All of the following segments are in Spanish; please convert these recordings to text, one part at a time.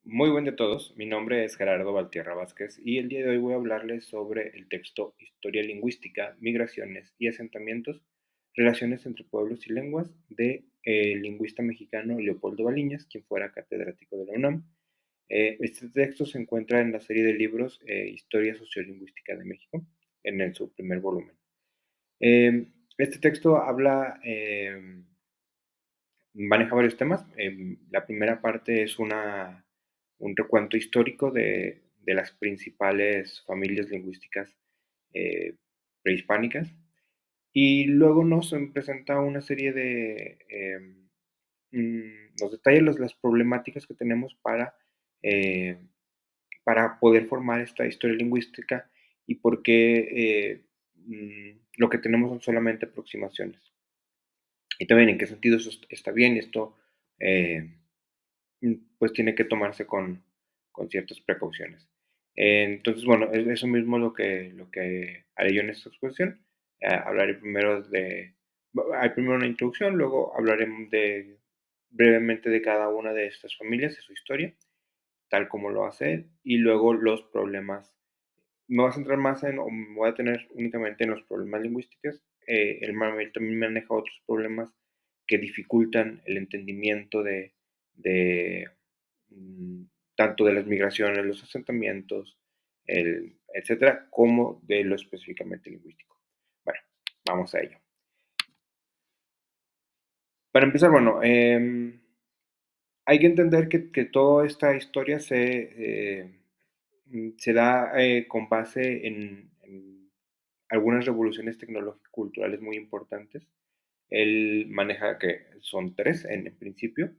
Muy buen de todos, mi nombre es Gerardo Valtierra Vázquez y el día de hoy voy a hablarles sobre el texto Historia lingüística, migraciones y asentamientos, relaciones entre pueblos y lenguas de el lingüista mexicano Leopoldo Baliñas, quien fuera catedrático de la UNAM. Este texto se encuentra en la serie de libros Historia Sociolingüística de México, su primer volumen. Este texto maneja varios temas. La primera parte es un recuento histórico de las principales familias lingüísticas eh, prehispánicas. Y luego nos presenta una serie nos detalla las problemáticas que tenemos eh, para poder formar esta historia lingüística y por qué lo que tenemos son solamente aproximaciones. Y también en qué sentido eso está bien y esto eh, pues tiene que tomarse con ciertas precauciones. Entonces, bueno, eso mismo lo que haré yo en esta exposición. Hablaré primero hay primero una introducción, luego hablaremos brevemente de cada una de estas familias, de su historia, tal como lo hace él, y luego los problemas. Me voy a centrar más o me voy a tener únicamente en los problemas lingüísticos. Él también maneja otros problemas que dificultan el entendimiento de mm, tanto de las migraciones, los asentamientos, etcétera, como de lo específicamente lingüístico. Bueno, vamos a ello. Para empezar, bueno, hay que entender que toda esta historia se da con base en algunas revoluciones tecnológico-culturales muy importantes. Él maneja que son tres en principio.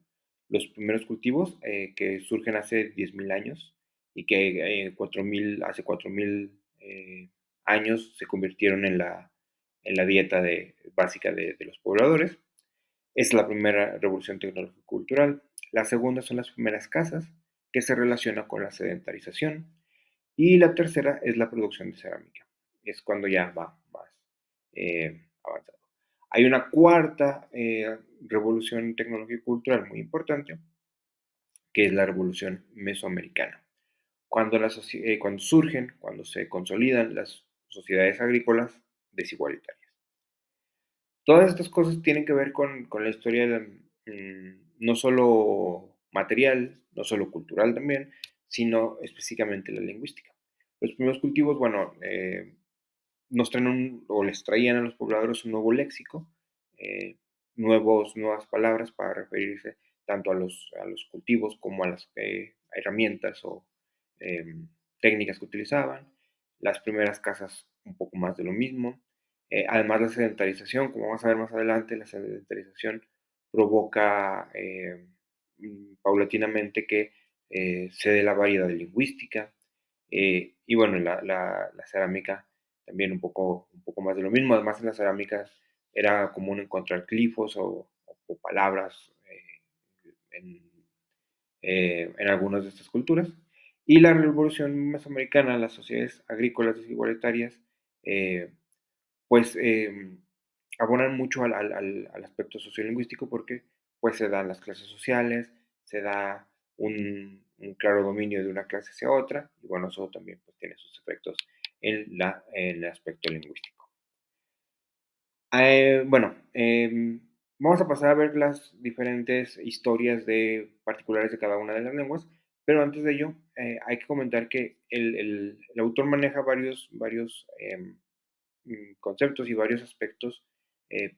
Los primeros cultivos que surgen hace 10.000 años y que hace 4.000 años se convirtieron en la dieta básica de los pobladores. Es la primera revolución tecnológico-cultural. La segunda son las primeras casas, que se relaciona con la sedentarización. Y la tercera es la producción de cerámica. Es cuando ya va más avanzado. Hay una cuarta revolución tecnológico-cultural muy importante, que es la revolución mesoamericana. Cuando se consolidan las sociedades agrícolas desigualitarias. Todas estas cosas tienen que ver con la historia no solo material, no solo cultural también, sino específicamente la lingüística. Los primeros cultivos, bueno, o les traían a los pobladores un nuevo léxico, eh, nuevas palabras para referirse tanto a los cultivos como a las herramientas o técnicas que utilizaban. Las primeras casas un poco más de lo mismo. Además la sedentarización, como vamos a ver más adelante, la sedentarización provoca paulatinamente que se dé la variedad lingüística. Y bueno, la cerámica también un poco más de lo mismo. Además, en las cerámicas era común encontrar glifos o palabras en, en algunas de estas culturas. Y la revolución mesoamericana, las sociedades agrícolas desigualitarias, eh, pues abonan mucho al aspecto sociolingüístico porque pues se dan las clases sociales, se da un claro dominio de una clase hacia otra, y bueno, eso también pues, tiene sus efectos en el aspecto lingüístico. Bueno, vamos a pasar a ver las diferentes historias particulares de cada una de las lenguas, pero antes de ello hay que comentar que el autor maneja varios conceptos y varios aspectos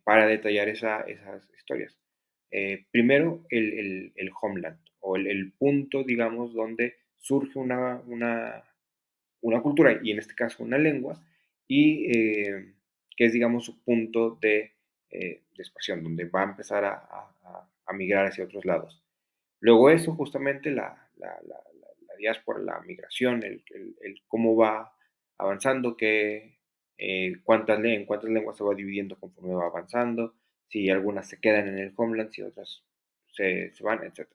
para detallar esas historias. Primero, el homeland, o el punto, digamos, donde surge una cultura, y en este caso una lengua, y que es, digamos, su punto de expansión, donde va a empezar a migrar hacia otros lados. Luego eso, justamente, la diáspora, la migración, el cómo va avanzando, en cuántas lenguas se va dividiendo conforme va avanzando, si algunas se quedan en el homeland, si otras se van, etc.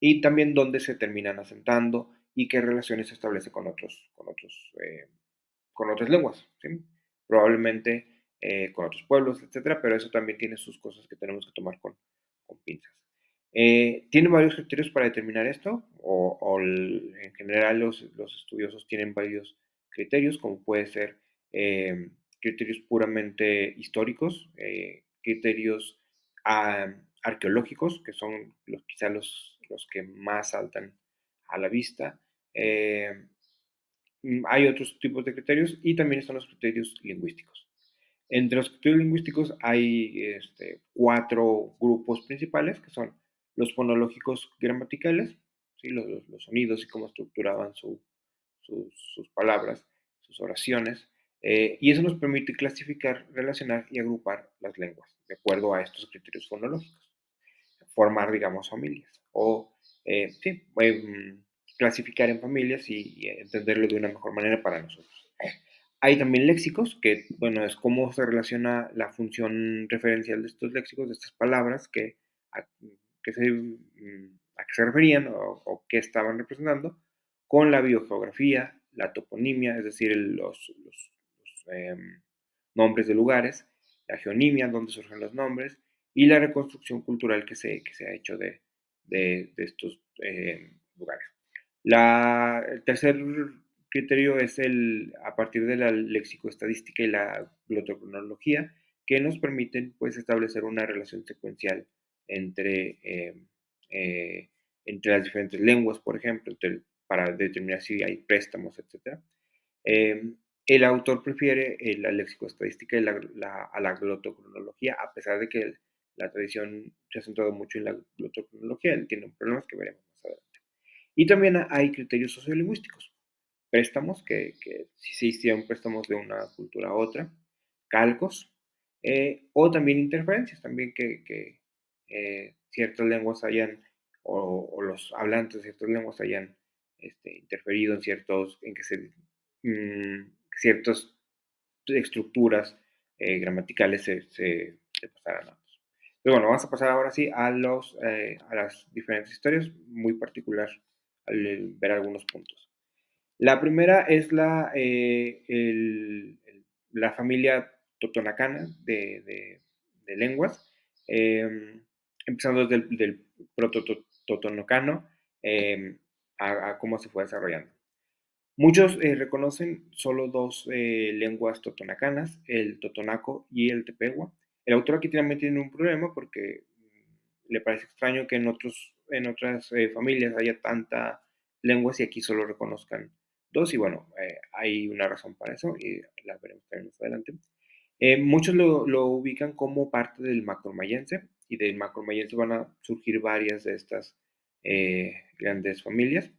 Y también dónde se terminan asentando y qué relaciones se establece con otras lenguas, ¿sí? Probablemente con otros pueblos, etcétera, pero eso también tiene sus cosas que tenemos que tomar con pinzas. Tiene varios criterios para determinar esto, en general los estudiosos tienen varios criterios, como puede ser criterios puramente históricos, criterios arqueológicos, que son quizá los que más saltan a la vista. eh, Hay otros tipos de criterios y también están los criterios lingüísticos. Entre los criterios lingüísticos hay 4 grupos principales, que son los fonológicos gramaticales, ¿sí? Los sonidos y cómo estructuraban sus palabras, sus oraciones, y eso nos permite clasificar, relacionar y agrupar las lenguas de acuerdo a estos criterios fonológicos, formar, digamos, familias o sí, clasificar en familias y entenderlo de una mejor manera para nosotros. Hay también léxicos, que bueno, es cómo se relaciona la función referencial de estos léxicos, de estas palabras a, a qué se referían o qué estaban representando, con la biogeografía, la toponimia, es decir, los nombres de lugares, la geonimia, dónde surgen los nombres, y la reconstrucción cultural que se ha hecho de estos lugares. El tercer criterio es a partir de la lexicoestadística y la glotocronología, que nos permiten pues, establecer una relación secuencial entre, eh, entre las diferentes lenguas, por ejemplo, para determinar si hay préstamos, etc. Eh, el autor prefiere la lexicoestadística y a la glotocronología, a pesar de que la tradición se ha centrado mucho en la glotocronología, él tiene problemas que veremos más adelante. Y también hay criterios sociolingüísticos, préstamos, que si se hicieron préstamos de una cultura a otra, calcos, o también interferencias, también que ciertas lenguas hayan, o los hablantes de ciertas lenguas hayan interferido en que ciertas estructuras gramaticales se pasaran a otros. Pero bueno, vamos a pasar ahora sí a las diferentes historias, muy particular al ver algunos puntos. La primera es la familia totonacana de lenguas, empezando desde del proto-totonocano a cómo se fue desarrollando. Muchos reconocen solo dos lenguas totonacanas, el totonaco y el tepehua. El autor aquí también tiene un problema porque le parece extraño que en otras familias haya tanta lenguas y aquí solo reconozcan dos. Y bueno, hay una razón para eso y la veremos también más adelante. Muchos lo ubican como parte del macromayense y del macromayense van a surgir varias de estas grandes familias.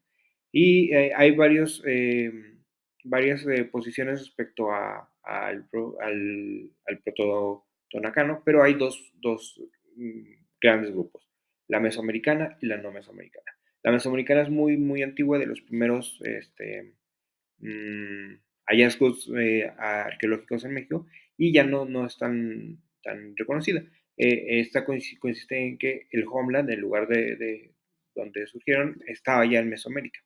Y hay varias posiciones respecto al proto-tonacano, pero hay dos grandes grupos, la mesoamericana y la no mesoamericana. La mesoamericana es muy, muy antigua, de los primeros hallazgos arqueológicos en México, y ya no es tan reconocida. Esta consiste en que el homeland, el lugar de donde surgieron, estaba ya en Mesoamérica.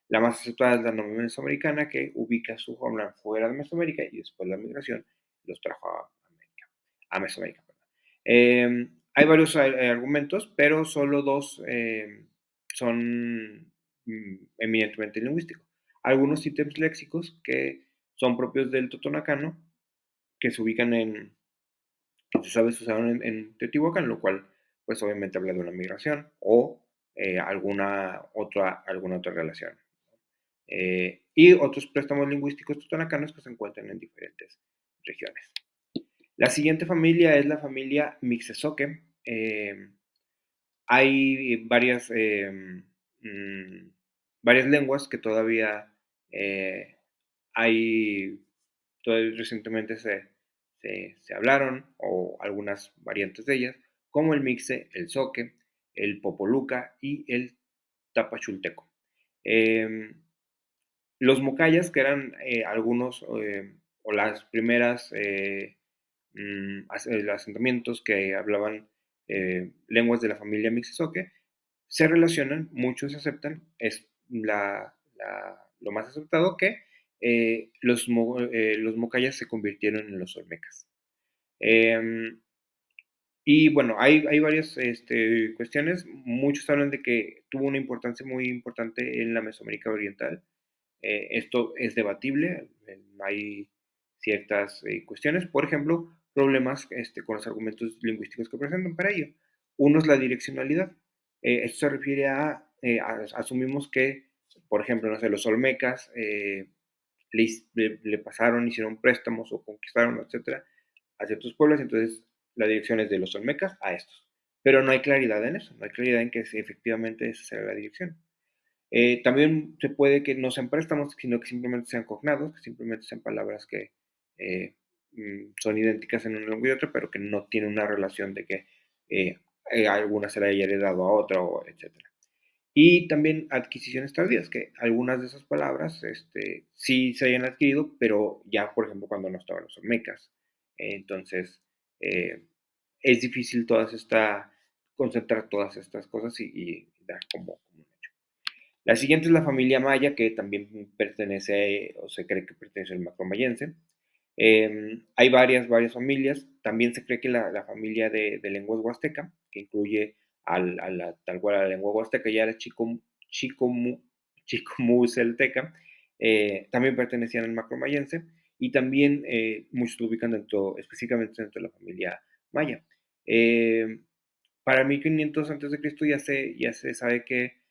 La más aceptada es la no mesoamericana, que ubica su homeland fuera de Mesoamérica y después la migración los trajo a Mesoamérica. Hay varios argumentos, pero solo dos son eminentemente lingüísticos. Algunos ítems léxicos que son propios del totonacano, que se ubican se sabe, se usaron Teotihuacán, lo cual pues obviamente habla de una migración o alguna otra relación. Y otros préstamos lingüísticos totonacanos que se encuentran en diferentes regiones. La siguiente familia es la familia Mixezoque. Hay varias lenguas que todavía hay, todavía recientemente se hablaron, o algunas variantes de ellas, como el mixe, el zoque, el popoluca y el tapachulteco. Los mocayas, que eran algunos o las primeras asentamientos que hablaban lenguas de la familia Mixtezoque, se relacionan, muchos se aceptan, es lo más aceptado que los mocayas se convirtieron en los olmecas. Y bueno, hay varias cuestiones. Muchos hablan de que tuvo una importancia muy importante en la Mesoamérica Oriental. Esto es debatible, hay ciertas cuestiones, por ejemplo, problemas con los argumentos lingüísticos que presentan para ello. Uno es la direccionalidad. Esto se refiere asumimos que, por ejemplo, no sé, los olmecas le pasaron, hicieron préstamos o conquistaron, etcétera, a ciertos pueblos, entonces la dirección es de los olmecas a estos. Pero no hay claridad en eso, no hay claridad en que si efectivamente esa será la dirección. También se puede que no sean préstamos, sino que simplemente sean cognados, que simplemente sean palabras que eh, son idénticas en una lengua y otra, pero que no tienen una relación de que alguna se la haya heredado a otra, o etcétera. Y también adquisiciones tardías, que algunas de esas palabras sí se hayan adquirido, pero ya, por ejemplo, cuando no estaban los olmecas. Entonces, eh, es difícil concentrar todas estas cosas y dar como un hecho. La siguiente es la familia maya, que también pertenece, o se cree que pertenece al macromayense. Hay varias familias. También se cree que la familia de lenguas huasteca, que incluye tal cual a la lengua huasteca, ya era chicomu, chicomucelteca, también pertenecían al macromayense. Y también muchos lo ubican específicamente dentro de la familia maya. Eh, para 1500 antes de Cristo ya se sabe que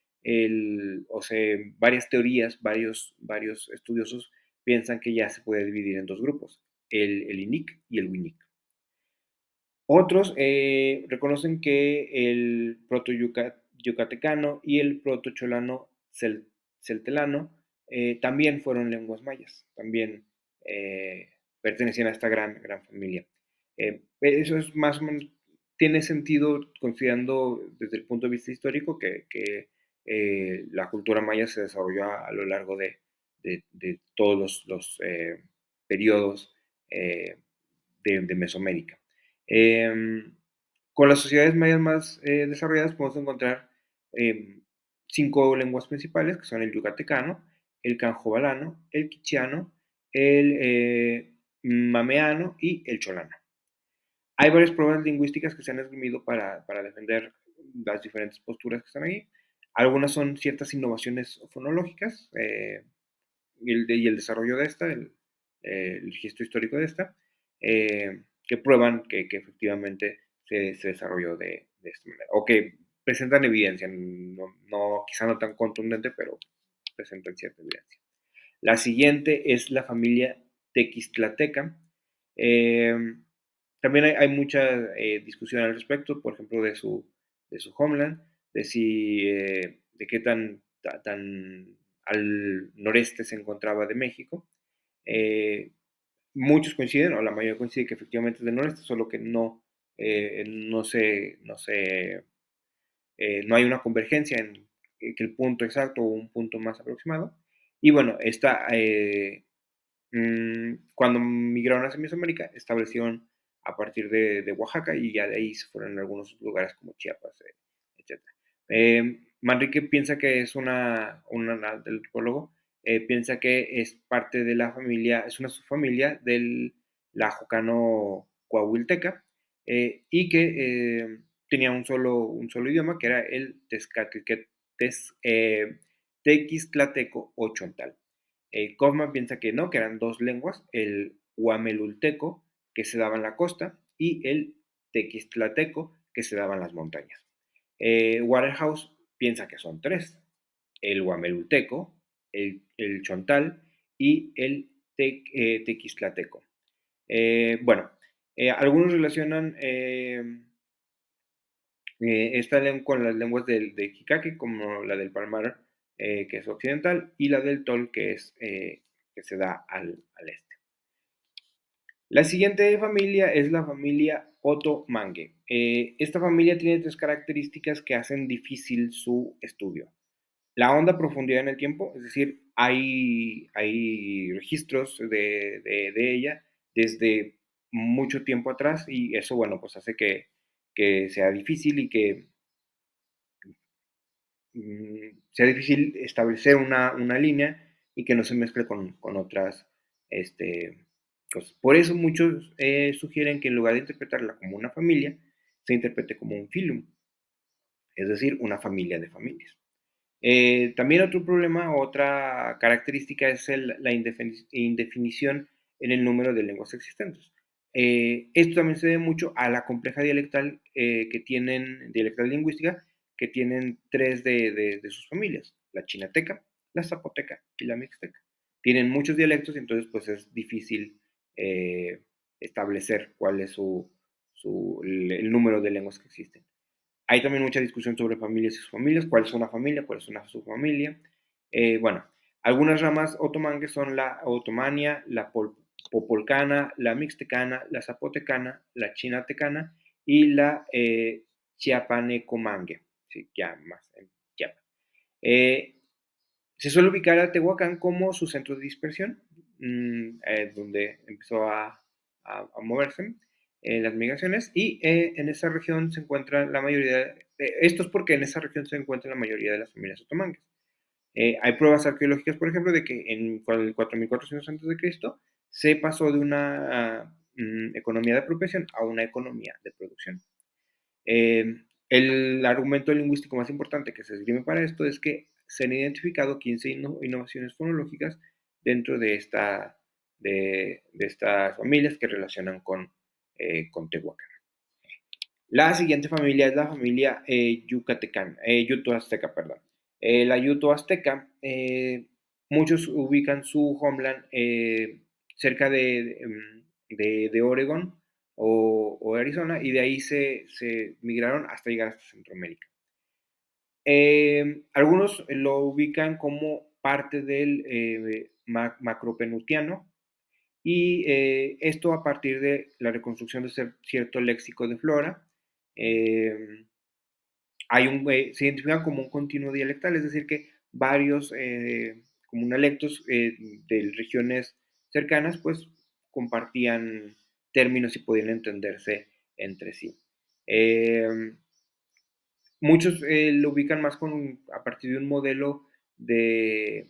o sea, varias teorías, varios estudiosos piensan que ya se puede dividir en dos grupos, el INIC y el WINIC. Otros reconocen que el proto-yucatecano y el proto-cholano celtelano también fueron lenguas mayas, también pertenecían a esta gran familia. Eso es más o menos, tiene sentido considerando desde el punto de vista histórico que la cultura maya se desarrolló a lo largo de todos los periodos de Mesoamérica. Eh, con las sociedades mayas más desarrolladas podemos encontrar eh, 5 lenguas principales, que son el yucatecano, el canjobalano, el quichiano, el mameano y el cholano. Hay varias pruebas lingüísticas que se han esgrimido para defender las diferentes posturas que están ahí. Algunas son ciertas innovaciones fonológicas y el desarrollo de esta, el registro histórico de esta, que prueban que efectivamente se desarrolló de esta manera, o que presentan evidencia, quizá no tan contundente, pero presentan cierta evidencia. La siguiente es la familia tequistlateca. Eh, También hay mucha discusión al respecto, por ejemplo, de su homeland, de qué tan al noreste se encontraba de México. Eh, Muchos coinciden, o la mayoría coincide que efectivamente es del noreste, solo que no hay una convergencia en que el punto exacto o un punto más aproximado. Y bueno, cuando migraron hacia Mesoamérica, establecieron a partir de Oaxaca y ya de ahí se fueron a algunos lugares como Chiapas, etc. Manrique piensa que es del antropólogo, piensa que es parte de la familia, es una subfamilia del Lajocano Coahuilteca y que tenía un solo idioma que era el tequistlateco o chontal. Kaufman piensa que no, que eran dos lenguas, el huamelulteco, que se daba en la costa, y el tequistlateco, que se daba en las montañas. Waterhouse piensa que son tres, el huamelulteco, el chontal y el tequistlateco. Bueno, algunos relacionan esta lengua con las lenguas de Jicaque, como la del Palmar, que es occidental, y la del Tol, que se da al este. La siguiente familia es la familia Otomangue. Esta familia tiene 3 características que hacen difícil su estudio. La honda profundidad en el tiempo, es decir, hay registros de ella desde mucho tiempo atrás y eso, bueno, pues hace que sea difícil y que sea difícil establecer una línea y que no se mezcle con otras cosas. Por eso muchos sugieren que en lugar de interpretarla como una familia, se interprete como un filum, es decir, una familia de familias. También otro problema, otra característica es la indefinición en el número de lenguas existentes. Esto también se debe mucho a la compleja dialectal lingüística, que tienen tres de sus familias, la chinateca, la zapoteca y la mixteca. Tienen muchos dialectos y entonces pues es difícil eh, establecer cuál es el número de lenguas que existen. Hay también mucha discusión sobre familias y subfamilias, cuál es una familia, cuál es una subfamilia. Bueno, algunas ramas otomangues son la otomania, la popolcana, la mixtecana, la zapotecana, la chinatecana y la chiapanecomangue. Sí, ya más en Chiapas. Eh, Se suele ubicar a Tehuacán como su centro de dispersión, donde empezó a moverse las migraciones, y en esa región se encuentra la mayoría, esto es porque en esa región se encuentra la mayoría de las familias otomangues. Hay pruebas arqueológicas, por ejemplo, de que en el 4400 a.C. se pasó de una economía de apropiación a una economía de producción. El argumento lingüístico más importante que se esgrime para esto es que se han identificado 15 innovaciones fonológicas dentro de estas familias que relacionan con Tehuacán. La siguiente familia es la familia yuto-azteca, perdón. La yuto-azteca, muchos ubican su homeland cerca de Oregon o Arizona, y de ahí se migraron hasta llegar hasta Centroamérica. Algunos lo ubican como parte del macropenutiano, y esto a partir de la reconstrucción de cierto léxico de flora. Eh, Se identifican como un continuo dialectal, es decir, que varios comunalectos de regiones cercanas pues compartían términos y podían entenderse entre sí. Eh, Muchos lo ubican más a partir de un modelo de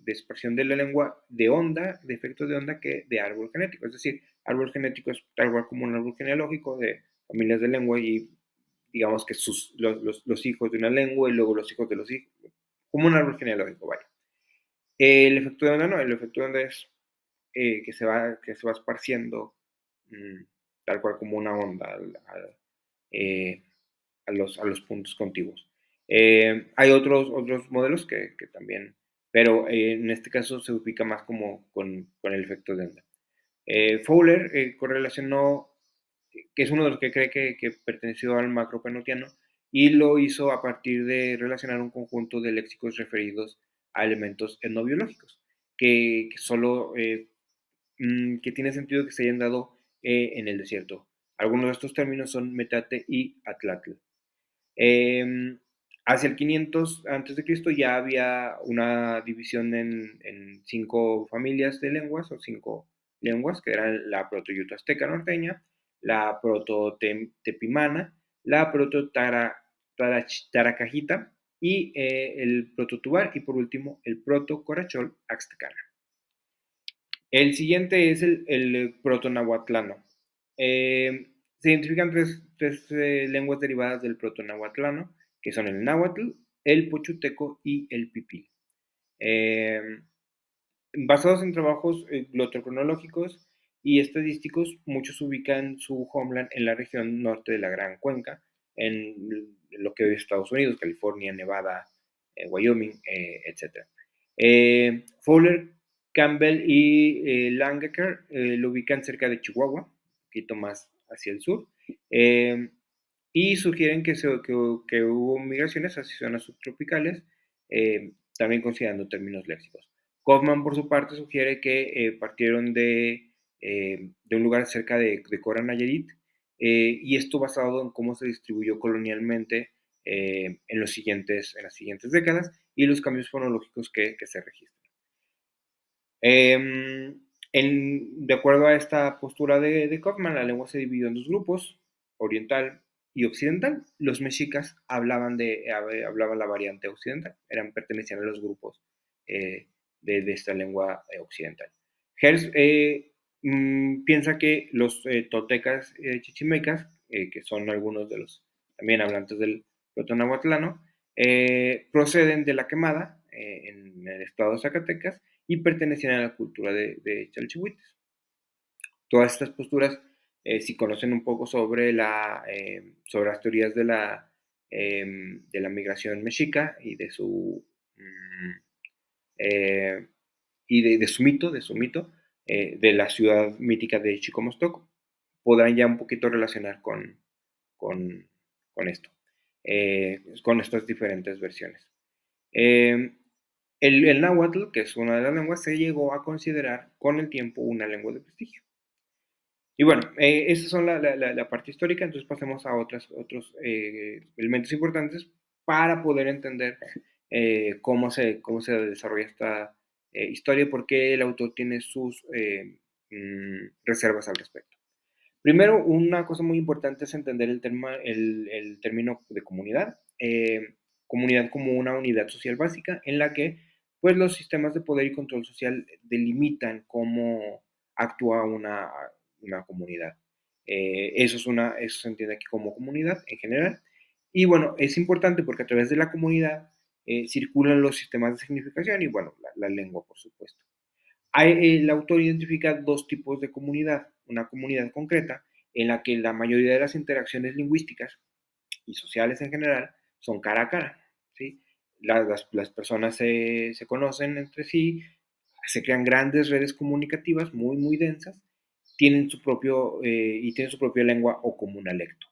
expresión de la lengua de onda, de efectos de onda, que de árbol genético. Es decir, árbol genético es tal cual como un árbol genealógico de familias de lengua, y digamos que los hijos de una lengua y luego los hijos de los hijos, como un árbol genealógico, vaya. El efecto de onda no, el efecto de onda es que se va esparciendo mmm, tal cual como una onda eh, a los puntos contiguos. Hay otros modelos que también, pero en este caso se ubica más como con el efecto de onda. Fowler correlacionó, que es uno de los que cree que perteneció al macropenutiano, y lo hizo a partir de relacionar un conjunto de léxicos referidos a elementos etnobiológicos, que solo que tiene sentido que se hayan dado en el desierto. Algunos de estos términos son metate y atlatl. Eh, Hacia el 500 a.C. ya había una división en 5 familias de lenguas, o 5 lenguas, que eran la proto-yuto-azteca norteña, la proto-tepimana, la proto-taracajita, y el proto-tubar, y por último el proto-corachol axtecana. El siguiente es el proto-nahuatlano. Se identifican tres lenguas derivadas del proto-nahuatlano, que son el náhuatl, el pochuteco y el pipil. Eh, Basados en trabajos glotocronológicos y estadísticos, muchos ubican su homeland en la región norte de la Gran Cuenca, en lo que hoy es Estados Unidos, California, Nevada, Wyoming, etc. Fowler, Campbell y Langecker lo ubican cerca de Chihuahua, un poquito más hacia el sur, y sugieren que hubo migraciones hacia zonas subtropicales, también considerando términos léxicos. Kaufman, por su parte, sugiere que partieron de un lugar cerca de Cora, Nayarit, y esto basado en cómo se distribuyó colonialmente en las siguientes décadas, y los cambios fonológicos que se registran. De acuerdo a esta postura de Kaufman, la lengua se dividió en dos grupos, oriental y occidental. Los mexicas hablaban la variante occidental, pertenecían a los grupos de esta lengua occidental. Hertz piensa que los toltecas chichimecas que son algunos de los también hablantes del protonahuatlano, proceden de la Quemada, en el estado de Zacatecas, y pertenecían a la cultura de Chalchihuites. Todas estas posturas, si conocen un poco sobre las teorías de la migración mexica y eh, de su mito, de la ciudad mítica de Chicomostoco, podrán ya un poquito relacionar con, con esto, con estas diferentes versiones. Eh, el náhuatl, que es una de las lenguas, se llegó a considerar con el tiempo una lengua de prestigio. Y bueno, esas son la parte histórica, entonces pasemos a otros elementos importantes para poder entender cómo se desarrolla esta historia y por qué el autor tiene sus reservas al respecto. Primero, una cosa muy importante es entender el término de comunidad. Comunidad como una unidad social básica en la que pues, los sistemas de poder y control social delimitan cómo actúa una comunidad. Eso se entiende aquí como comunidad en general. Y bueno, es importante porque a través de la comunidad circulan los sistemas de significación y bueno, la lengua, por supuesto. El autor identifica dos tipos de comunidad. Una comunidad concreta en la que la mayoría de las interacciones lingüísticas y sociales en general son cara a cara. ¿Sí? Las personas se conocen entre sí, se crean grandes redes comunicativas muy densas, tienen su propia lengua o comunalecto.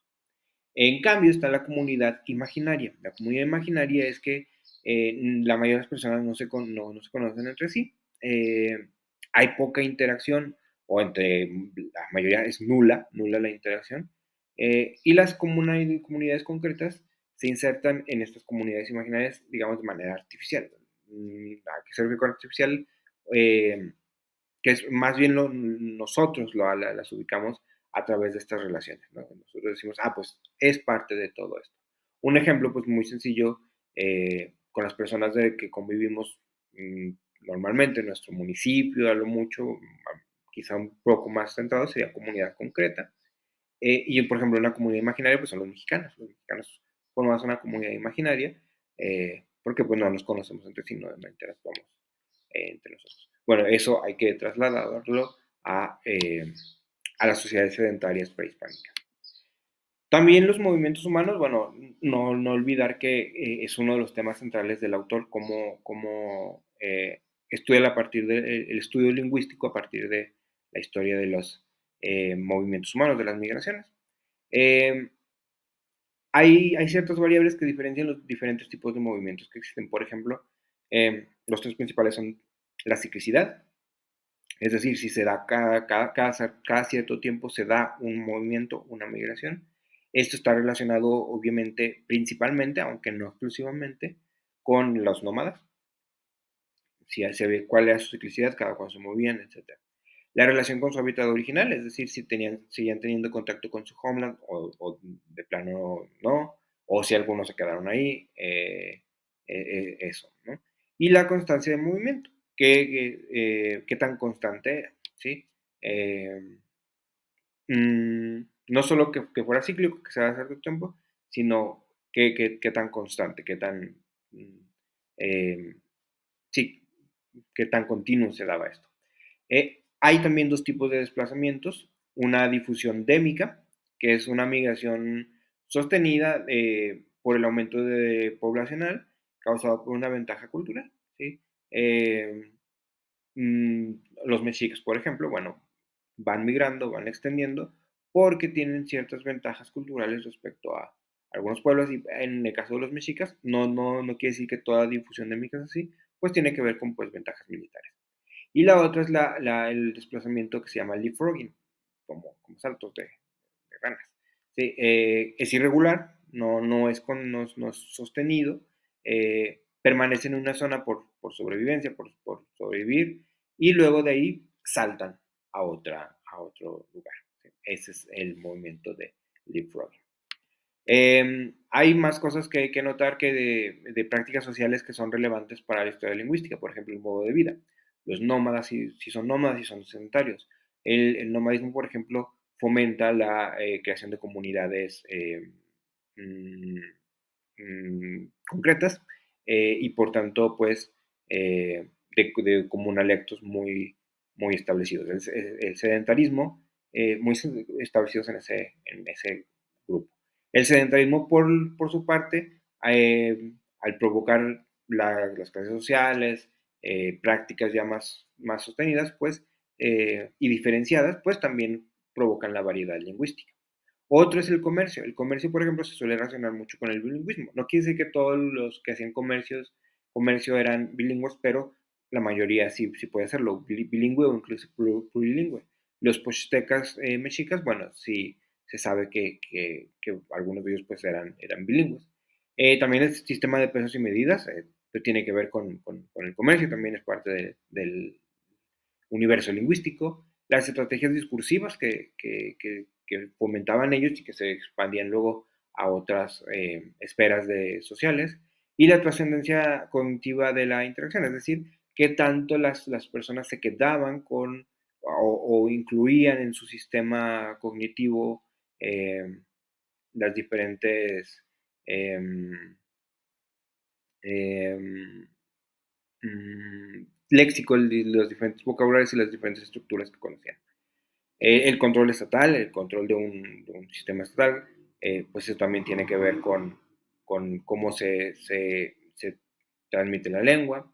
En cambio está la comunidad imaginaria. La comunidad imaginaria es que la mayoría de las personas no se conocen entre sí. Hay poca interacción, o entre la mayoría es nula la interacción. Y las comunidades concretas se insertan en estas comunidades imaginarias, digamos, de manera artificial. ¿A qué se refiere con artificial? Eh, que es más bien nosotros las ubicamos a través de estas relaciones, ¿no? Nosotros decimos, pues es parte de todo esto. Un ejemplo, pues muy sencillo, con las personas que convivimos normalmente en nuestro municipio, a lo mucho, quizá un poco más centrado, sería comunidad concreta. Y, por ejemplo, una comunidad imaginaria, pues son los mexicanos. Los mexicanos formamos una comunidad imaginaria porque pues no nos conocemos entre sí, no interactuamos entre nosotros. Bueno, eso hay que trasladarlo a las sociedades sedentarias prehispánicas. También los movimientos humanos, bueno, no olvidar que es uno de los temas centrales del autor, cómo estudia a partir el estudio lingüístico a partir de la historia de los movimientos humanos, de las migraciones. Eh, hay ciertas variables que diferencian los diferentes tipos de movimientos que existen. Por ejemplo, los tres principales son la ciclicidad, es decir, si se da cada cierto tiempo se da un movimiento, una migración. Esto está relacionado, obviamente, principalmente, aunque no exclusivamente, con los nómadas. Si se ve cuál era su ciclicidad, cada cuando se movían, etc. La relación con su hábitat original, es decir, si seguían teniendo contacto con su homeland o de plano no, o si algunos se quedaron ahí, eso, ¿no? Y la constancia de movimiento, qué tan constante era, ¿sí? No solo que fuera cíclico, que se va a hacer de tiempo, sino qué tan constante, mm, eh, sí, qué tan continuo se daba esto. Hay también dos tipos de desplazamientos, una difusión démica, que es una migración sostenida por el aumento poblacional causado por una ventaja cultural. ¿Sí? Eh, mm, los mexicas, por ejemplo, bueno, van migrando, van extendiendo, porque tienen ciertas ventajas culturales respecto a algunos pueblos, y en el caso de los mexicas, no quiere decir que toda difusión démica es así, pues tiene que ver con pues, ventajas militares. Y la otra es el desplazamiento que se llama leapfrogging, como saltos de ranas. Sí, es irregular, no es sostenido, permanece en una zona por sobrevivencia, por sobrevivir, y luego de ahí saltan a otro lugar. ¿Sí? Ese es el movimiento de leapfrogging. Hay más cosas que notar que de prácticas sociales que son relevantes para la historia lingüística, por ejemplo, el modo de vida. Los nómadas, si son nómadas y son sedentarios. El nomadismo, por ejemplo, fomenta la creación de comunidades mm, concretas y por tanto, pues, de comunalectos muy establecidos. El sedentarismo, muy establecidos en ese grupo. El sedentarismo, por su parte, al provocar las clases sociales, prácticas ya más sostenidas, pues, y diferenciadas, pues también provocan la variedad lingüística. Otro es el comercio. El comercio, por ejemplo, se suele relacionar mucho con el bilingüismo. No quiere decir que todos los que hacían comercio eran bilingües, pero la mayoría sí puede hacerlo, bilingüe o incluso plurilingüe. Los pochtecas mexicas, bueno, sí se sabe que algunos de ellos pues eran bilingües. También el sistema de pesos y medidas tiene que ver con el comercio, también es parte del universo lingüístico, las estrategias discursivas que fomentaban ellos y que se expandían luego a otras esferas sociales, y la trascendencia cognitiva de la interacción, es decir, qué tanto las personas se quedaban o incluían en su sistema cognitivo eh, las diferentes eh, eh, léxico, los diferentes vocabularios y las diferentes estructuras que conocían. El control estatal, el control de un sistema estatal, pues eso también tiene que ver con cómo se transmite la lengua,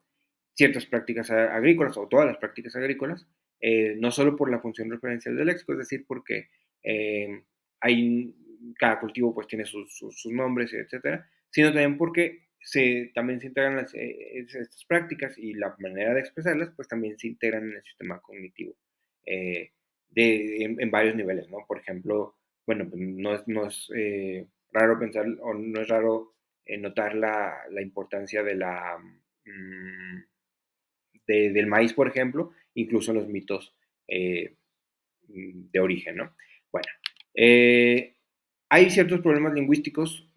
ciertas prácticas agrícolas o todas las prácticas agrícolas, no solo por la función referencial del léxico, es decir, porque eh, hay, cada cultivo pues tiene sus nombres, etcétera, sino también porque también se integran estas prácticas y la manera de expresarlas, pues también se integran en el sistema cognitivo. Eh, en varios niveles, ¿no? Por ejemplo, bueno, pues no es raro pensar o no es raro notar la importancia del maíz, por ejemplo, incluso en los mitos eh, de origen, ¿no? Bueno, eh, hay ciertos problemas lingüísticos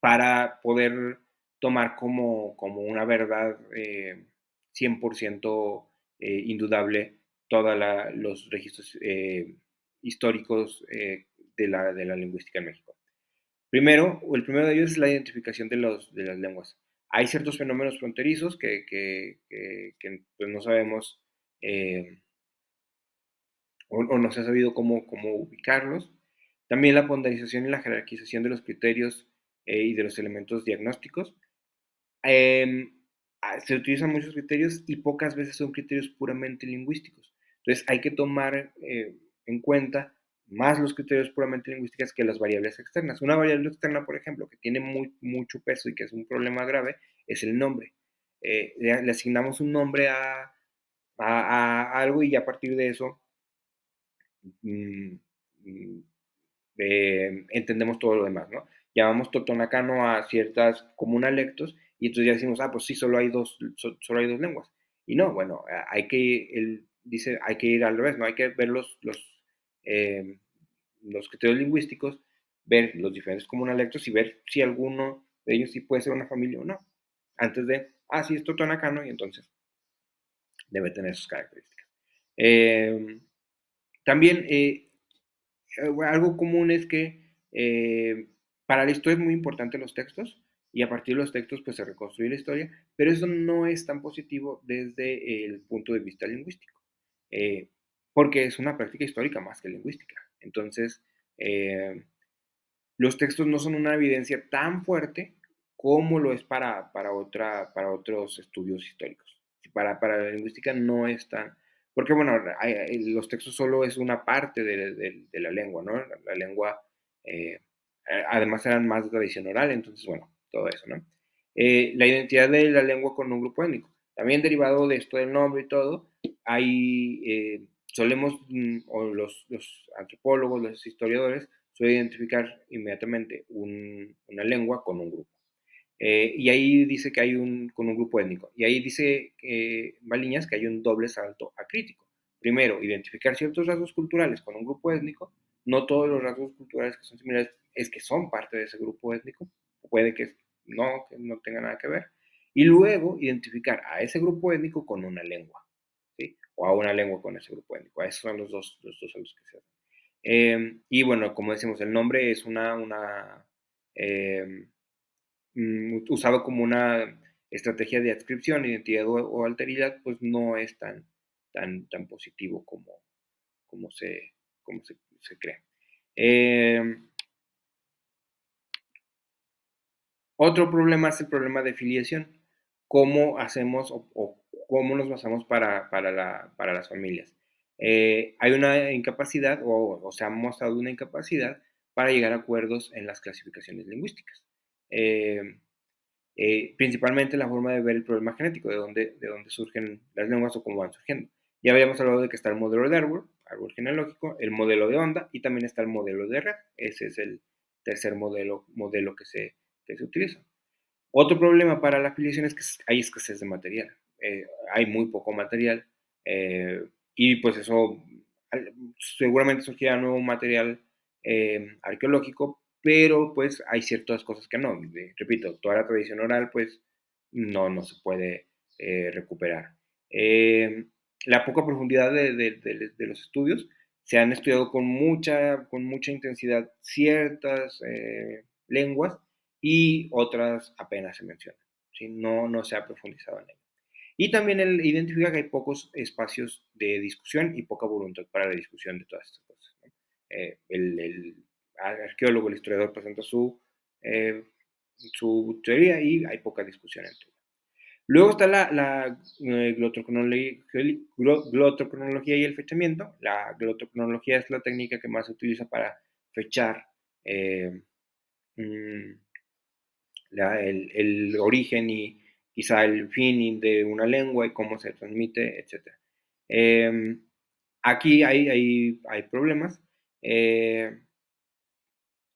para poder tomar como una verdad 100% indudable todos los registros históricos de la lingüística en México. Primero, el primero de ellos es la identificación de las lenguas. Hay ciertos fenómenos fronterizos que pues no sabemos o no se ha sabido cómo ubicarlos. También la ponderización y la jerarquización de los criterios y de los elementos diagnósticos. Eh, Se utilizan muchos criterios y pocas veces son criterios puramente lingüísticos. Entonces hay que tomar en cuenta más los criterios puramente lingüísticos que las variables externas. Una variable externa, por ejemplo, que tiene mucho peso y que es un problema grave, es el nombre. Le asignamos un nombre a algo y a partir de eso mm, mm, entendemos todo lo demás, ¿no? Llamamos totonacano a ciertas comunalectos y entonces ya decimos, pues sí, solo hay dos lenguas. Y no, bueno, él dice, hay que ir al revés, ¿no? Hay que ver eh, los criterios lingüísticos, ver los diferentes comunalectos y ver si alguno de ellos sí puede ser una familia o no. Antes sí, es totonacano y entonces debe tener sus características. Eh, También algo común es que para la historia es muy importante los textos y a partir de los textos pues se reconstruye la historia, pero eso no es tan positivo desde el punto de vista lingüístico, eh, porque es una práctica histórica más que lingüística. Entonces, eh, los textos no son una evidencia tan fuerte como lo es para otros estudios históricos. Para la lingüística no es tan... Porque, bueno, los textos solo es una parte de la lengua, ¿no? La lengua, eh, además eran más de tradición oral, entonces, bueno, todo eso, ¿no? La identidad de la lengua con un grupo étnico. También derivado de esto del nombre y todo, solemos, o los antropólogos, los historiadores, suele identificar inmediatamente una lengua con un grupo. Y ahí dice que con un grupo étnico. Y ahí dice Maliñas que hay un doble salto acrítico. Primero, identificar ciertos rasgos culturales con un grupo étnico. No todos los rasgos culturales que son similares es que son parte de ese grupo étnico. Puede que no tenga nada que ver. Y luego identificar a ese grupo étnico con una lengua. ¿Sí? O a una lengua con ese grupo étnico. Esos son los dos saltos que se hacen. Y bueno, como decimos, el nombre es em, usado como una estrategia de adscripción, identidad o alteridad, pues no es tan positivo como se, se cree. Em, Otro problema es el problema de filiación. ¿Cómo hacemos o cómo nos basamos para las familias? Hay una incapacidad o se ha mostrado una incapacidad para llegar a acuerdos en las clasificaciones lingüísticas. Eh, Principalmente la forma de ver el problema genético, de dónde surgen las lenguas o cómo van surgiendo. Ya habíamos hablado de que está el modelo de árbol genealógico, el modelo de onda y también está el modelo de red. Ese es el tercer modelo que se utiliza. Otro problema para la afiliación es que hay escasez de material. Hay muy poco material eh, y pues eso seguramente surgirá nuevo material arqueológico, pero pues hay ciertas cosas que no. Repito, toda la tradición oral pues no se puede recuperar. Eh, la poca profundidad de los estudios se han estudiado con mucha intensidad ciertas lenguas y otras apenas se mencionan. ¿Sí? No se ha profundizado en ello. Y también él identifica que hay pocos espacios de discusión y poca voluntad para la discusión de todas estas cosas. ¿No? El arqueólogo, el historiador presenta su teoría y hay poca discusión entre ellos. Luego está la glotocrinología y el fechamiento. La glotocrinología es la técnica que más se utiliza para fechar eh, mm, el origen y quizá el fin de una lengua y cómo se transmite, etc. Eh, Aquí hay problemas. Eh,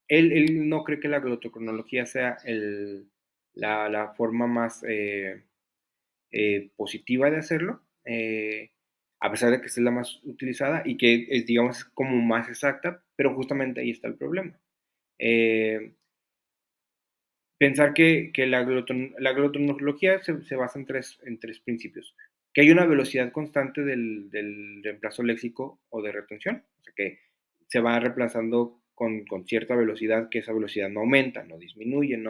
él no cree que la glotocronología sea la forma más positiva de hacerlo, a pesar de que es la más utilizada y que es, digamos, como más exacta, pero justamente ahí está el problema. Eh, Pensar que la glotonología se basa en tres principios. Que hay una velocidad constante del reemplazo léxico o de retención, o sea que se va reemplazando con cierta velocidad, que esa velocidad no aumenta, no disminuye,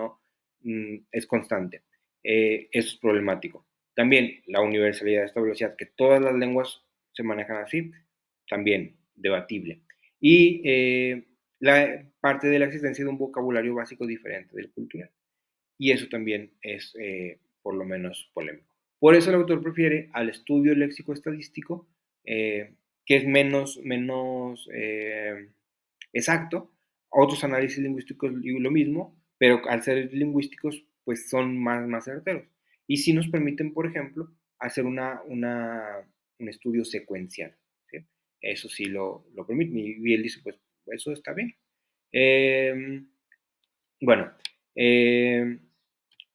es constante. Eso es problemático. También la universalidad de esta velocidad, que todas las lenguas se manejan así, también debatible. Y la parte de la existencia de un vocabulario básico diferente del cultural. Y eso también es, por lo menos, polémico. Por eso el autor prefiere al estudio léxico-estadístico, que es menos exacto. Otros análisis lingüísticos lo mismo, pero al ser lingüísticos, pues son más certeros. Y sí nos permiten, por ejemplo, hacer un estudio secuencial. ¿Sí? Eso sí lo permite. Y él dice, pues eso está bien. Eh, bueno, eh,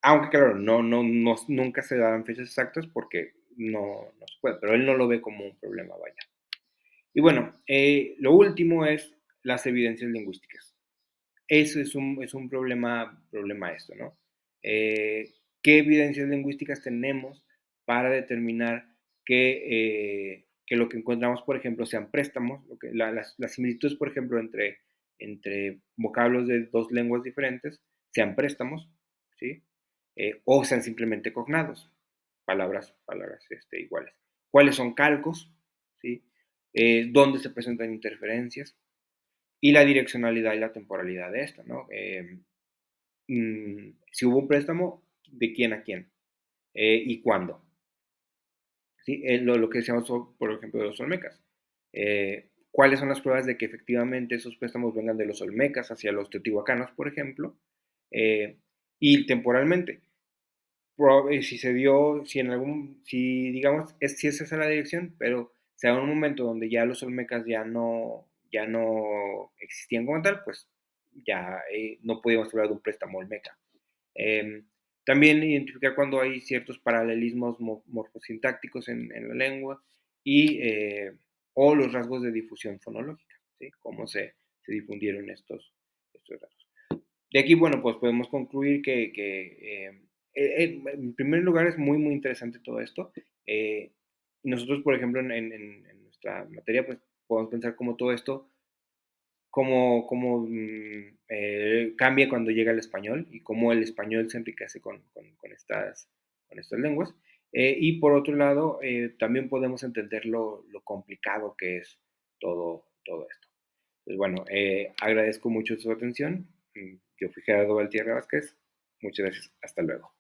aunque claro, nunca se dan fechas exactas porque no se puede, pero él no lo ve como un problema, vaya. Y bueno, lo último es las evidencias lingüísticas. Eso es un problema esto, ¿no? ¿Qué evidencias lingüísticas tenemos para determinar que lo que encontramos, por ejemplo, sean préstamos, las similitudes, por ejemplo, entre vocablos de dos lenguas diferentes, sean préstamos, ¿sí? O sean simplemente cognados, palabras iguales. ¿Cuáles son calcos? ¿Sí? ¿Dónde se presentan interferencias? Y la direccionalidad y la temporalidad de esta, ¿no? Si hubo un préstamo, ¿de quién a quién? ¿Y cuándo? ¿Sí? Lo que decíamos, por ejemplo, de los olmecas. ¿Cuáles son las pruebas de que efectivamente esos préstamos vengan de los olmecas hacia los teotihuacanos, por ejemplo? Eh, y temporalmente, si se dio, si digamos, si esa es la dirección, pero se da un momento donde ya los olmecas ya no existían como tal, pues ya no podíamos hablar de un préstamo olmeca. Eh, También identificar cuando hay ciertos paralelismos morfosintácticos en la lengua y, o los rasgos de difusión fonológica, ¿sí? Cómo se difundieron estos rasgos. De aquí, bueno, pues podemos concluir en primer lugar es muy interesante todo esto. Eh, Nosotros, por ejemplo, en nuestra materia, pues podemos pensar cómo todo esto cómo cambia cuando llega el español y cómo el español se enriquece con estas lenguas. Y por otro lado, también podemos entender lo complicado que es todo esto. Pues bueno, agradezco mucho su atención. Yo fui Gerardo Valtierra Vázquez. Muchas gracias. Hasta luego.